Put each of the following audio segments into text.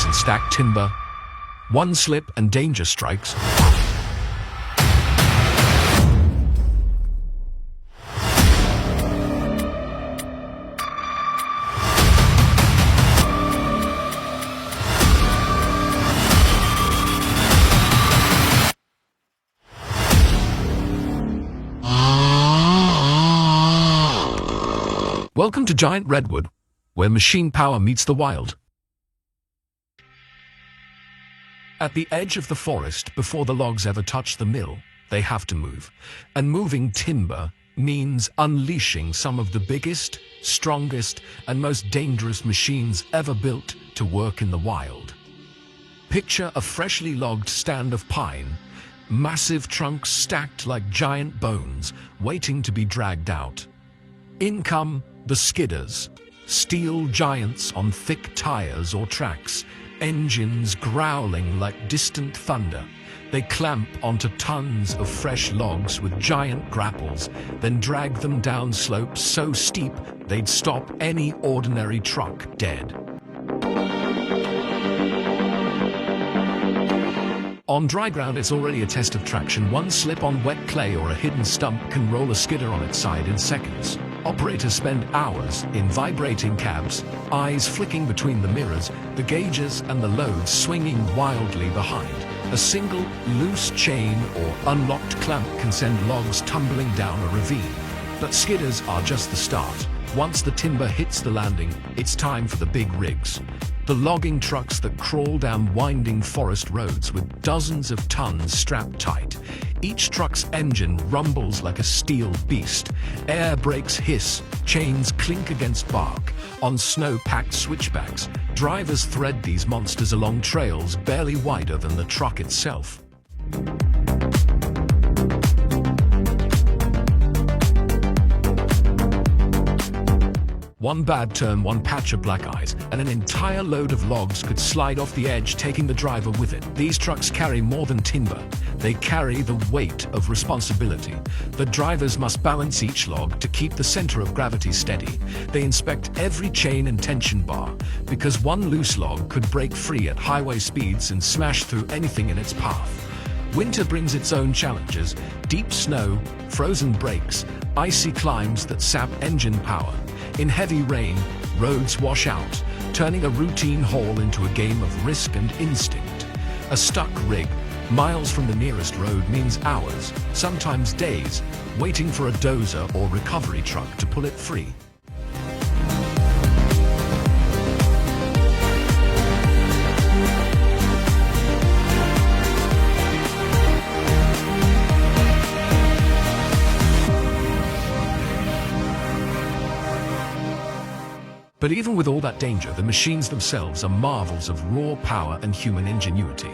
place in stacked timber. One slip and danger strikes. Welcome to Giant Redwood, where machine power meets the wild. At the edge of the forest, before the logs ever touch the mill, they have to move. And moving timber means unleashing some of the biggest, strongest, and most dangerous machines ever built to work in the wild. Picture a freshly logged stand of pine, massive trunks stacked like giant bones, waiting to be dragged out. In come the skidders, steel giants on thick tires or tracks, engines growling like distant thunder. They clamp onto tons of fresh logs with giant grapples, then drag them down slopes so steep they'd stop any ordinary truck dead. On dry ground, it's already a test of traction. One slip on wet clay or a hidden stump can roll a skidder on its side in seconds. Operators spend hours in vibrating cabs, eyes flicking between the mirrors, the gauges and the loads swinging wildly behind. A single loose chain or unlocked clamp can send logs tumbling down a ravine. But skidders are just the start. Once the timber hits the landing, it's time for the big rigs. The logging trucks that crawl down winding forest roads with dozens of tons strapped tight. Each truck's engine rumbles like a steel beast. Air brakes hiss, chains clink against bark. On snow-packed switchbacks, drivers thread these monsters along trails barely wider than the truck itself. One bad turn, one patch of black eyes, and an entire load of logs could slide off the edge, taking the driver with it. These trucks carry more than timber. They carry the weight of responsibility. The drivers must balance each log to keep the center of gravity steady. They inspect every chain and tension bar, because one loose log could break free at highway speeds and smash through anything in its path. Winter brings its own challenges: deep snow, frozen brakes, icy climbs that sap engine power. In heavy rain, roads wash out, turning a routine haul into a game of risk and instinct. A stuck rig, miles from the nearest road, means hours, sometimes days, waiting for a dozer or recovery truck to pull it free. But even with all that danger, the machines themselves are marvels of raw power and human ingenuity.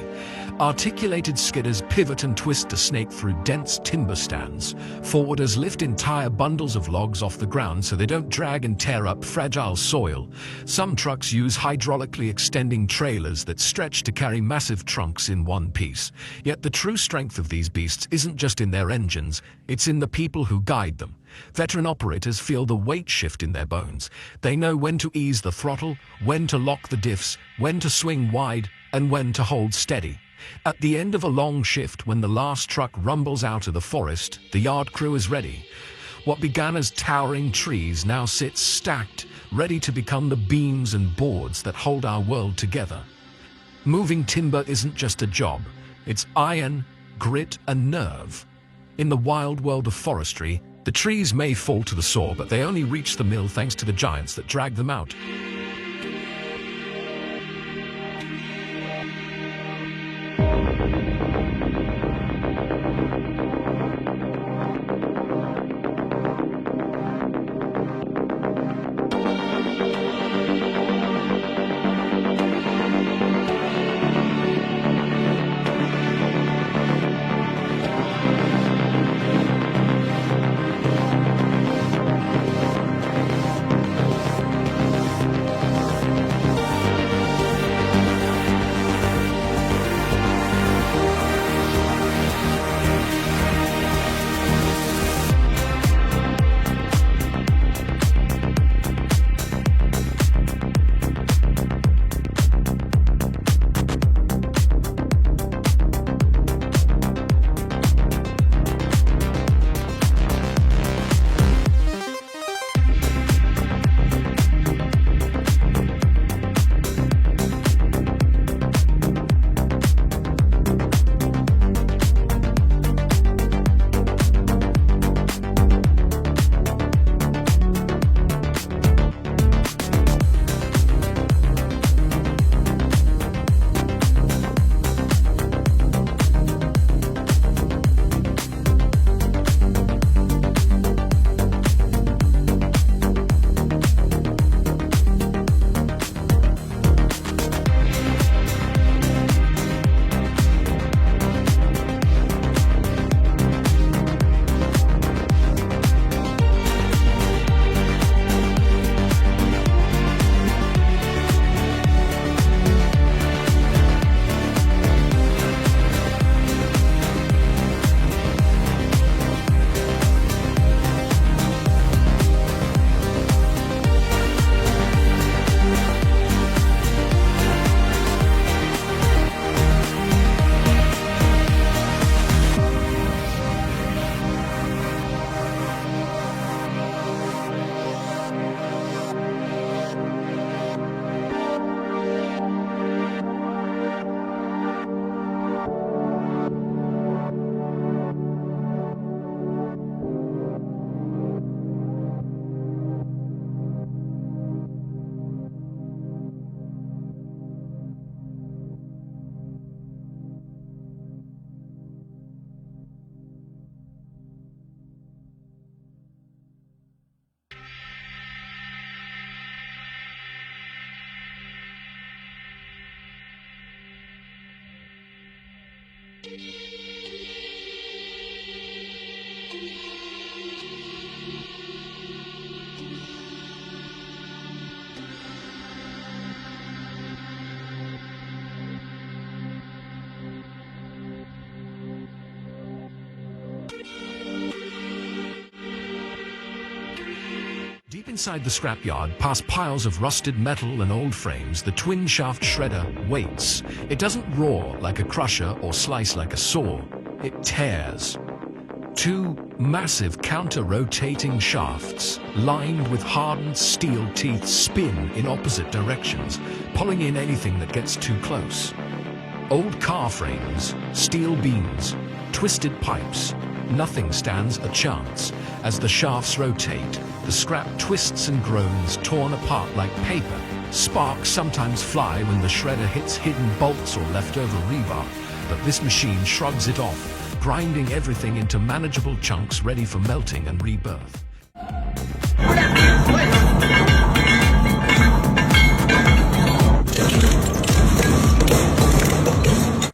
Articulated skidders pivot and twist to snake through dense timber stands. Forwarders lift entire bundles of logs off the ground so they don't drag and tear up fragile soil. Some trucks use hydraulically extending trailers that stretch to carry massive trunks in one piece. Yet the true strength of these beasts isn't just in their engines, it's in the people who guide them. Veteran operators feel the weight shift in their bones. They know when to ease the throttle, when to lock the diffs, when to swing wide, and when to hold steady. At the end of a long shift, when the last truck rumbles out of the forest, the yard crew is ready. What began as towering trees now sits stacked, ready to become the beams and boards that hold our world together. Moving timber isn't just a job. It's iron, grit, and nerve. In the wild world of forestry, the trees may fall to the saw, but they only reach the mill thanks to the giants that drag them out. Deep inside the scrapyard, past piles of rusted metal and old frames, the twin-shaft shredder waits. It doesn't roar like a crusher or slice like a saw. It tears. Two massive counter-rotating shafts, lined with hardened steel teeth, spin in opposite directions, pulling in anything that gets too close. Old car frames, steel beams, twisted pipes. Nothing stands a chance. As the shafts rotate, the scrap twists and groans, torn apart like paper. Sparks sometimes fly when the shredder hits hidden bolts or leftover rebar, but this machine shrugs it off, grinding everything into manageable chunks ready for melting and rebirth.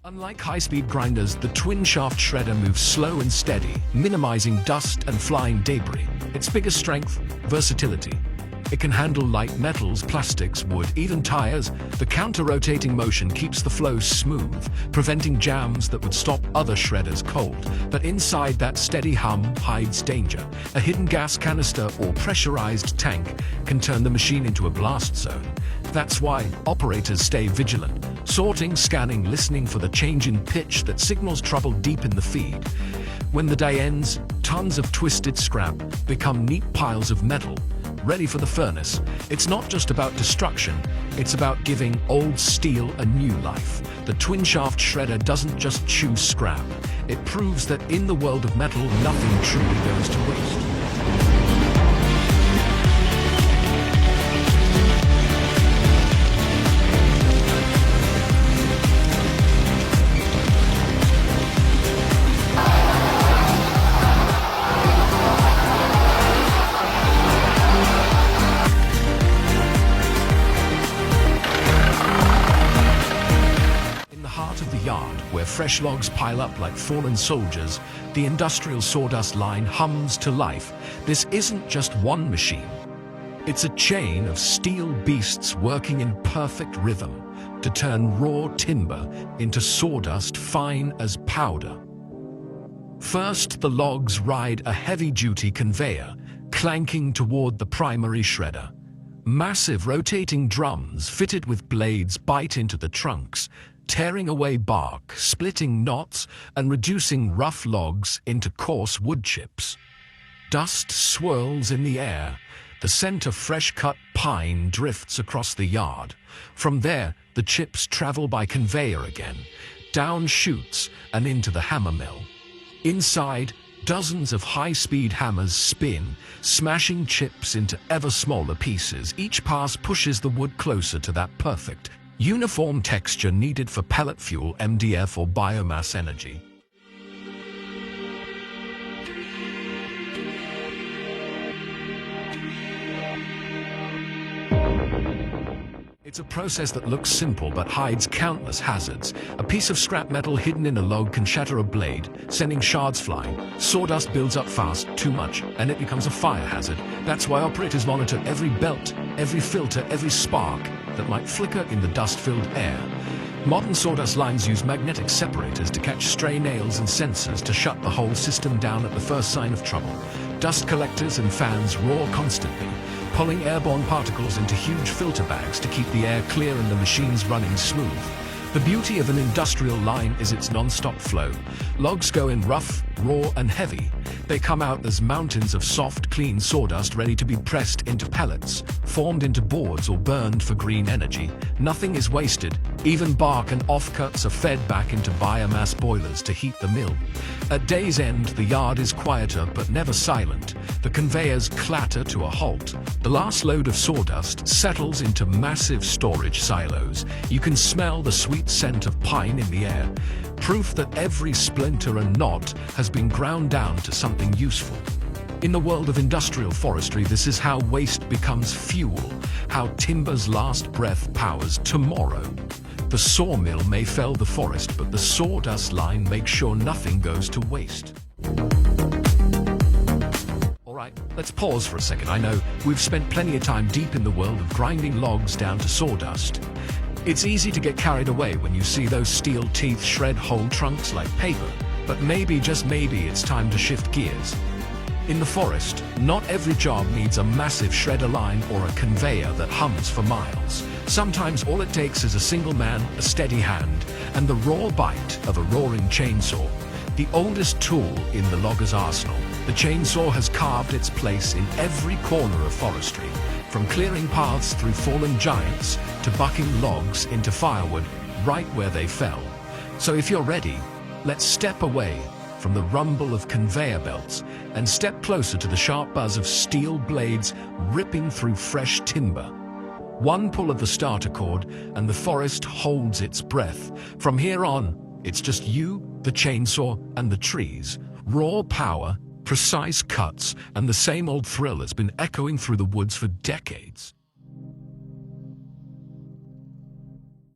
Unlike high-speed grinders, the twin-shaft shredder moves slow and steady, minimizing dust and flying debris. Its biggest strength, versatility. It can handle light metals, plastics, wood, even tires. The counter-rotating motion keeps the flow smooth, preventing jams that would stop other shredders cold. But inside that steady hum hides danger. A hidden gas canister or pressurized tank can turn the machine into a blast zone. That's why operators stay vigilant, sorting, scanning, listening for the change in pitch that signals trouble deep in the feed. When the day ends, tons of twisted scrap become neat piles of metal, ready for the furnace. It's not just about destruction, it's about giving old steel a new life. The twin-shaft shredder doesn't just chew scrap, it proves that in the world of metal, nothing truly goes to waste. Where fresh logs pile up like fallen soldiers, the industrial sawdust line hums to life. This isn't just one machine. It's a chain of steel beasts working in perfect rhythm to turn raw timber into sawdust fine as powder. First, the logs ride a heavy-duty conveyor, clanking toward the primary shredder. Massive rotating drums fitted with blades bite into the trunks, tearing away bark, splitting knots, and reducing rough logs into coarse wood chips. Dust swirls in the air. The scent of fresh-cut pine drifts across the yard. From there, the chips travel by conveyor again, down chutes and into the hammer mill. Inside, dozens of high-speed hammers spin, smashing chips into ever smaller pieces. Each pass pushes the wood closer to that perfect, uniform texture needed for pellet fuel, MDF, or biomass energy. It's a process that looks simple but hides countless hazards. A piece of scrap metal hidden in a log can shatter a blade, sending shards flying. Sawdust builds up fast, too much, and it becomes a fire hazard. That's why operators monitor every belt, every filter, every spark that might flicker in the dust-filled air. Modern sawdust lines use magnetic separators to catch stray nails and sensors to shut the whole system down at the first sign of trouble. Dust collectors and fans roar constantly, pulling airborne particles into huge filter bags to keep the air clear and the machines running smooth. The beauty of an industrial line is its non-stop flow. Logs go in rough, raw, and heavy. They come out as mountains of soft, clean sawdust ready to be pressed into pellets, formed into boards, or burned for green energy. Nothing is wasted. Even bark and offcuts are fed back into biomass boilers to heat the mill. At day's end, the yard is quieter but never silent. The conveyors clatter to a halt. The last load of sawdust settles into massive storage silos. You can smell the sweet scent of pine in the air, proof that every splinter and knot has been ground down to something useful. In the world of industrial forestry, this is how waste becomes fuel, how timber's last breath powers tomorrow. The sawmill may fell the forest, but the sawdust line makes sure nothing goes to waste. Alright, let's pause for a second. I know we've spent plenty of time deep in the world of grinding logs down to sawdust. It's easy to get carried away when you see those steel teeth shred whole trunks like paper, but maybe, just maybe, it's time to shift gears. In the forest, not every job needs a massive shredder line or a conveyor that hums for miles. Sometimes all it takes is a single man, a steady hand, and the raw bite of a roaring chainsaw. The oldest tool in the logger's arsenal, the chainsaw has carved its place in every corner of forestry, from clearing paths through fallen giants to bucking logs into firewood right where they fell. So if you're ready, let's step away from the rumble of conveyor belts and step closer to the sharp buzz of steel blades ripping through fresh timber. One pull of the starter cord and the forest holds its breath. From here on, it's just you, the chainsaw, and the trees. Raw power, precise cuts, and the same old thrill has been echoing through the woods for decades.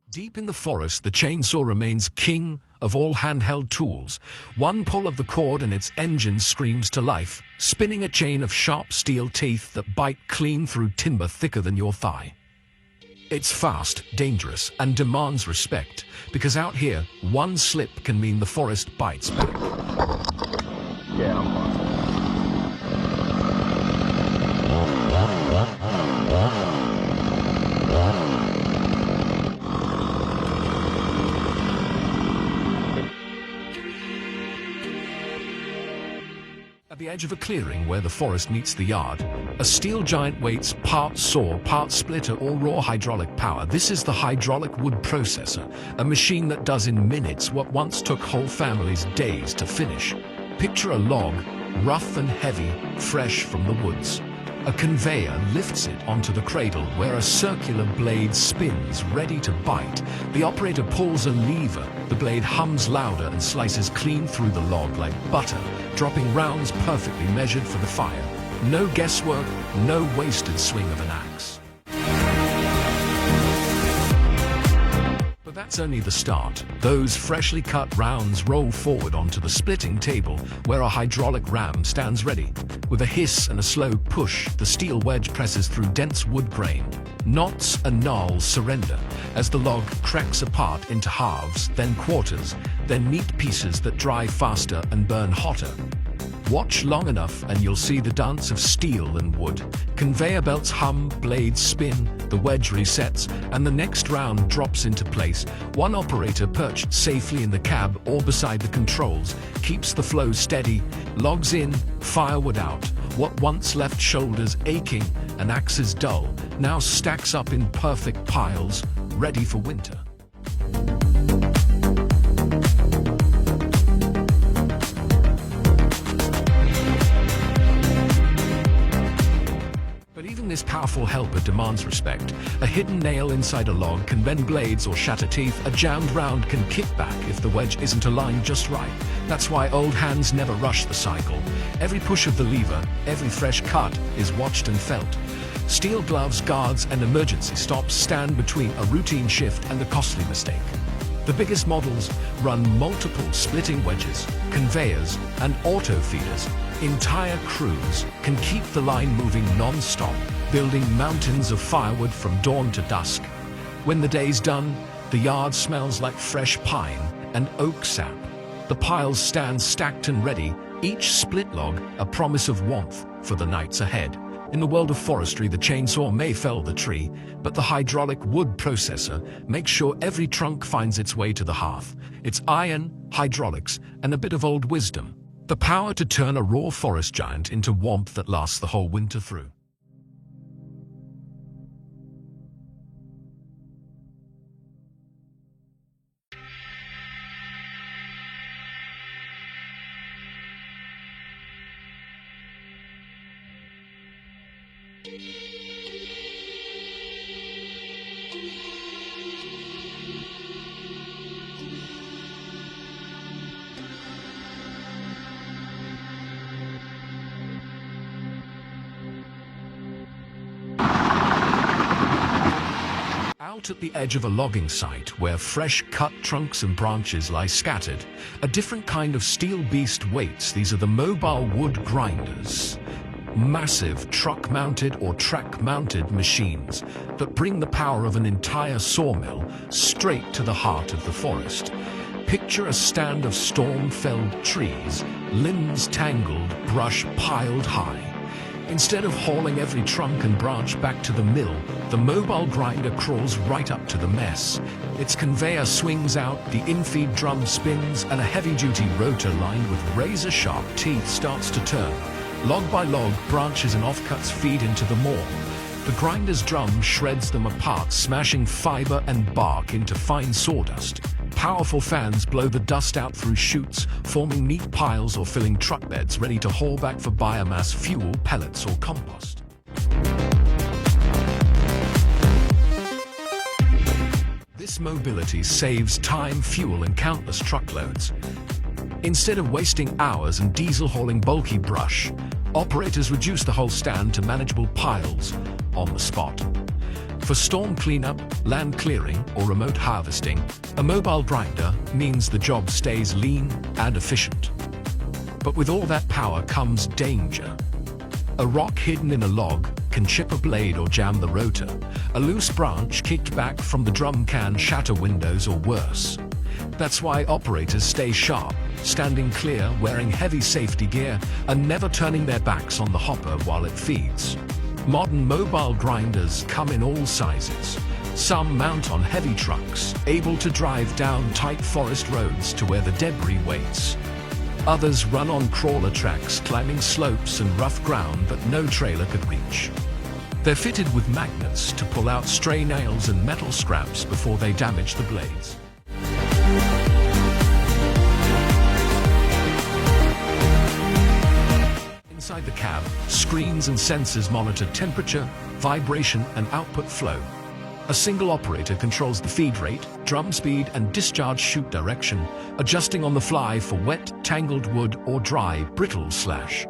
Deep in the forest, the chainsaw remains king of all handheld tools. One pull of the cord and its engine screams to life, spinning a chain of sharp steel teeth that bite clean through timber thicker than your thigh. It's fast, dangerous, and demands respect, because out here, one slip can mean the forest bites back. Yeah, I'm fine. At the edge of a clearing where the forest meets the yard, a steel giant waits, part saw, part splitter, or raw hydraulic power. This is the hydraulic wood processor, a machine that does in minutes what once took whole families days to finish. Picture a log, rough and heavy, fresh from the woods. A conveyor lifts it onto the cradle where a circular blade spins, ready to bite. The operator pulls a lever. The blade hums louder and slices clean through the log like butter, dropping rounds perfectly measured for the fire. No guesswork, no wasted swing of an axe. But that's only the start. Those freshly cut rounds roll forward onto the splitting table where a hydraulic ram stands ready. With a hiss and a slow push, the steel wedge presses through dense wood grain. Knots and gnarls surrender as the log cracks apart into halves, then quarters, then neat pieces that dry faster and burn hotter. Watch long enough and you'll see the dance of steel and wood. Conveyor belts hum, blades spin, the wedge resets, and the next round drops into place. One operator perched safely in the cab or beside the controls keeps the flow steady. Logs in, firewood out. What once left shoulders aching and axes dull now stacks up in perfect piles, ready for winter. This powerful helper demands respect. A hidden nail inside a log can bend blades or shatter teeth. A jammed round can kick back if the wedge isn't aligned just right. That's why old hands never rush the cycle. Every push of the lever, every fresh cut is watched and felt. Steel gloves, guards, and emergency stops stand between a routine shift and a costly mistake. The biggest models run multiple splitting wedges, conveyors, and auto feeders. Entire crews can keep the line moving non-stop, building mountains of firewood from dawn to dusk. When the day's done, the yard smells like fresh pine and oak sap. The piles stand stacked and ready, each split log a promise of warmth for the nights ahead. In the world of forestry, the chainsaw may fell the tree, but the hydraulic wood processor makes sure every trunk finds its way to the hearth. It's iron, hydraulics, and a bit of old wisdom. The power to turn a raw forest giant into warmth that lasts the whole winter through. Out at the edge of a logging site where fresh cut trunks and branches lie scattered, a different kind of steel beast waits. These are the mobile wood grinders. Massive truck-mounted or track-mounted machines that bring the power of an entire sawmill straight to the heart of the forest. Picture a stand of storm-felled trees, limbs tangled, brush piled high. Instead of hauling every trunk and branch back to the mill, the mobile grinder crawls right up to the mess. Its conveyor swings out, the infeed drum spins, and a heavy-duty rotor lined with razor-sharp teeth starts to turn. Log by log, branches and offcuts feed into the maw. The grinder's drum shreds them apart, smashing fiber and bark into fine sawdust. Powerful fans blow the dust out through chutes, forming neat piles or filling truck beds ready to haul back for biomass, fuel, pellets, or compost. This mobility saves time, fuel, and countless truckloads. Instead of wasting hours and diesel hauling bulky brush, operators reduce the whole stand to manageable piles on the spot. For storm cleanup, land clearing, or remote harvesting, a mobile grinder means the job stays lean and efficient. But with all that power comes danger. A rock hidden in a log can chip a blade or jam the rotor. A loose branch kicked back from the drum can shatter windows or worse. That's why operators stay sharp, standing clear, wearing heavy safety gear, and never turning their backs on the hopper while it feeds. Modern mobile grinders come in all sizes. Some mount on heavy trucks, able to drive down tight forest roads to where the debris waits. Others run on crawler tracks, climbing slopes and rough ground that no trailer could reach. They're fitted with magnets to pull out stray nails and metal scraps before they damage the blades. Inside the cab, screens and sensors monitor temperature, vibration, and output flow. A single operator controls the feed rate, drum speed, and discharge chute direction, adjusting on the fly for wet, tangled wood or dry, brittle slash.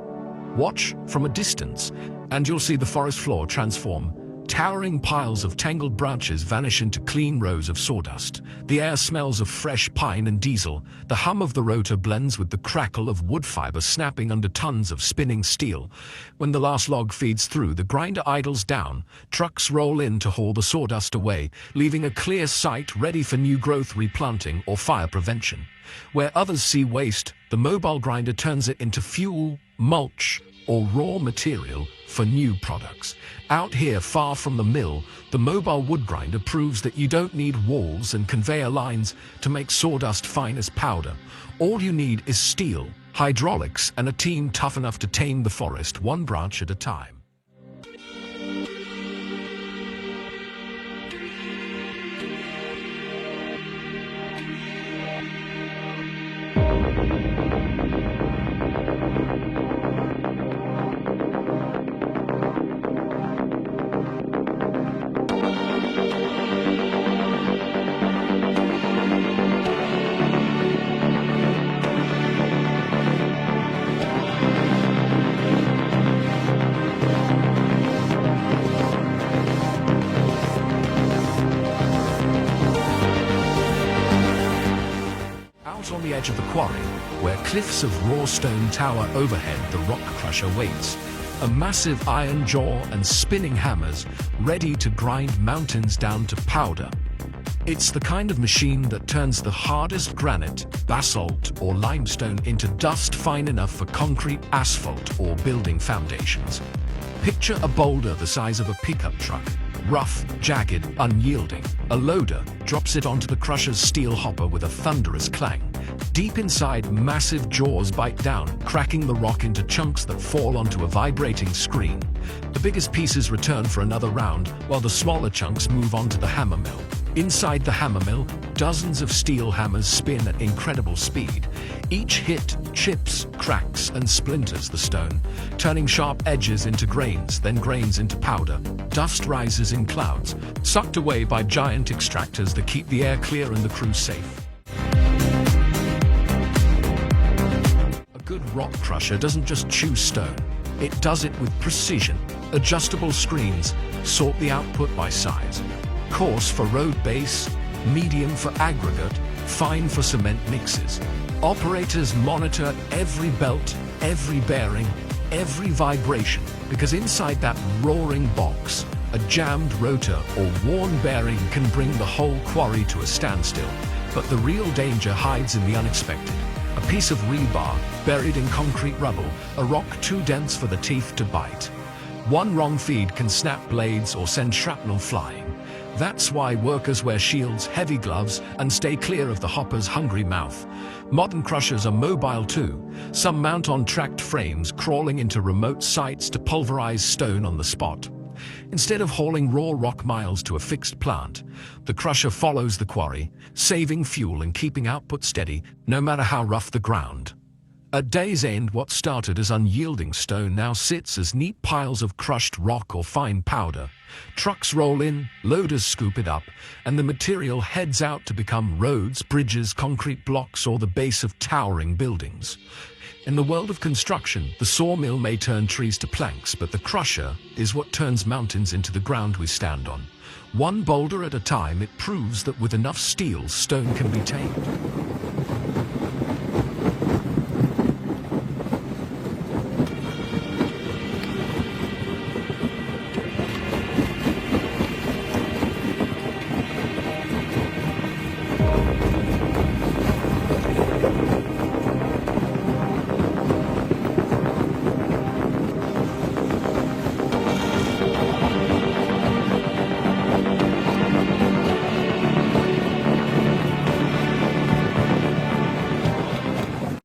Watch from a distance, and you'll see the forest floor transform. Towering piles of tangled branches vanish into clean rows of sawdust. The air smells of fresh pine and diesel. The hum of the rotor blends with the crackle of wood fiber snapping under tons of spinning steel. When the last log feeds through, the grinder idles down. Trucks roll in to haul the sawdust away, leaving a clear site ready for new growth replanting or fire prevention. Where others see waste, the mobile grinder turns it into fuel, mulch, or raw material for new products. Out here, far from the mill, the mobile wood grinder proves that you don't need walls and conveyor lines to make sawdust fine as powder. All you need is steel, hydraulics, and a team tough enough to tame the forest one branch at a time. On the edge of the quarry, where cliffs of raw stone tower overhead, the rock crusher waits. A massive iron jaw and spinning hammers ready to grind mountains down to powder. It's the kind of machine that turns the hardest granite, basalt, or limestone into dust fine enough for concrete, asphalt, or building foundations. Picture a boulder the size of a pickup truck. Rough, jagged, unyielding. A loader drops it onto the crusher's steel hopper with a thunderous clang. Deep inside, massive jaws bite down, cracking the rock into chunks that fall onto a vibrating screen. The biggest pieces return for another round, while the smaller chunks move on to the hammer mill. Inside the hammer mill, dozens of steel hammers spin at incredible speed. Each hit chips, cracks, and splinters the stone, turning sharp edges into grains, then grains into powder. Dust rises in clouds, sucked away by giant extractors that keep the air clear and the crew safe. A good rock crusher doesn't just chew stone, it does it with precision. Adjustable screens sort the output by size. coarse for road base, medium for aggregate, fine for cement mixes. Operators monitor every belt, every bearing, every vibration, because inside that roaring box, a jammed rotor or worn bearing can bring the whole quarry to a standstill. But the real danger hides in the unexpected. A piece of rebar buried in concrete rubble, a rock too dense for the teeth to bite. One wrong feed can snap blades or send shrapnel flying. That's why workers wear shields, heavy gloves, and stay clear of the hopper's hungry mouth. Modern crushers are mobile too. Some mount on tracked frames, crawling into remote sites to pulverize stone on the spot. Instead of hauling raw rock miles to a fixed plant, the crusher follows the quarry, saving fuel and keeping output steady, no matter how rough the ground. At day's end, what started as unyielding stone now sits as neat piles of crushed rock or fine powder. Trucks roll in, loaders scoop it up, and the material heads out to become roads, bridges, concrete blocks, or the base of towering buildings. In the world of construction, the sawmill may turn trees to planks, but the crusher is what turns mountains into the ground we stand on. One boulder at a time, it proves that with enough steel, stone can be tamed.